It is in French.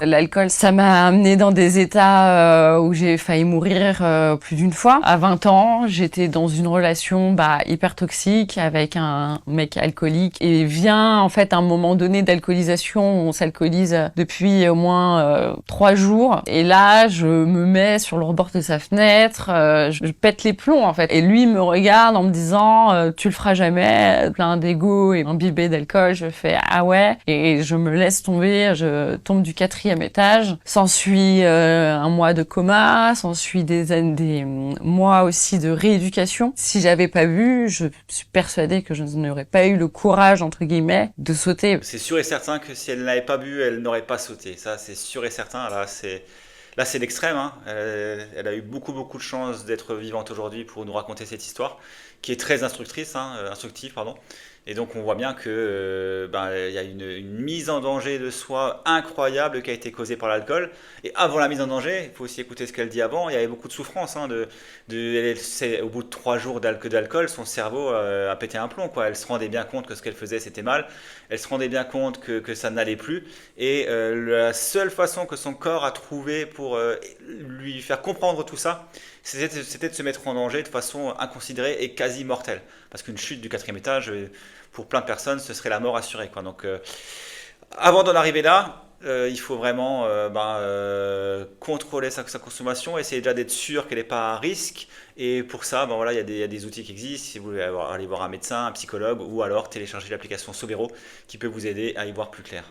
L'alcool, ça m'a amené dans des états où j'ai failli mourir plus d'une fois. À 20 ans, j'étais dans une relation hyper toxique avec un mec alcoolique et vient en fait un moment donné d'alcoolisation, on s'alcoolise depuis au moins 3 jours et là je me mets sur le rebord de sa fenêtre, je pète les plombs en fait et lui me regarde en me disant tu le feras jamais, plein d'ego et imbibé d'alcool. Je fais ah ouais et je me laisse tomber, je tombe du 4e étage. S'ensuit un mois de coma, s'ensuit des mois aussi de rééducation. Si j'avais pas bu, je suis persuadée que je n'aurais pas eu le courage entre guillemets de sauter. C'est sûr et certain que si elle n'avait pas bu, elle n'aurait pas sauté. Ça, c'est sûr et certain. Là, c'est l'extrême, hein. Elle a eu beaucoup, beaucoup de chance d'être vivante aujourd'hui pour nous raconter cette histoire, qui est très instructrice, hein, instructive, pardon. Et donc, on voit bien que, il y a une mise en danger de soi incroyable qui a été causée par l'alcool. Et avant la mise en danger, il faut aussi écouter ce qu'elle dit avant. Il y avait beaucoup de souffrance, hein, au bout de 3 jours d'alcool, son cerveau a pété un plomb, quoi. Elle se rendait bien compte que ce qu'elle faisait, c'était mal. Elle se rendait bien compte que ça n'allait plus. Et la seule façon que son corps a trouvé pour lui faire comprendre tout ça, c'était de se mettre en danger de façon inconsidérée et quasi mortelle. Parce qu'une chute du 4e étage, pour plein de personnes, ce serait la mort assurée, quoi. Donc, avant d'en arriver là, il faut vraiment contrôler sa consommation, essayer déjà d'être sûr qu'elle n'est pas à risque. Et pour ça, voilà, il y a des outils qui existent. Si vous voulez aller voir un médecin, un psychologue, ou alors télécharger l'application Sobero qui peut vous aider à y voir plus clair.